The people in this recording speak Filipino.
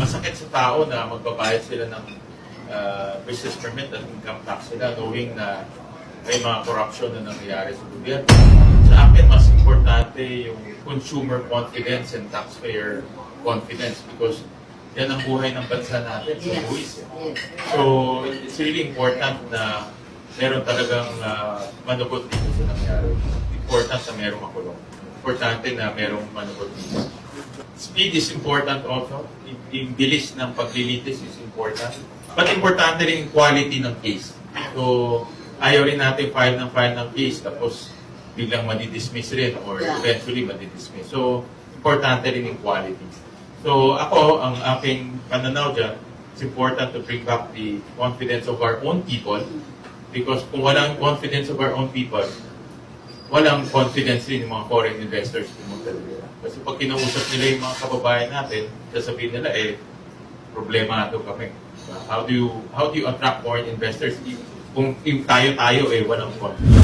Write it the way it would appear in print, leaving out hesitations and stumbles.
masakit sa tao na magbabayad sila ng business permit at income tax sila knowing na may mga corruption na nangyayari sa gobyerno. Sa akin, mas importante yung consumer confidence and taxpayer confidence because yan ang buhay ng bansa natin sa buwis. So, it's really important na meron talagang manugot dito sa nangyari. Important na merong makulong. Importante na merong manugot dito. Speed is important also. Yung bilis ng paglilitis is important. But importante rin yung quality ng case. So, ayaw rin natin file ng case tapos biglang madidismiss rin or eventually madidismiss. So, importante rin yung quality. So, ako, ang aking pananaw dyan, it's important to bring back the confidence of our own people because kung walang confidence of our own people, walang confidence rin yung mga foreign investors pumunta nila. Kasi pag kinausap nila yung mga kababayan natin, sasabihin nila, problemado kami. How do you attract foreign investors kung tayo walang confidence?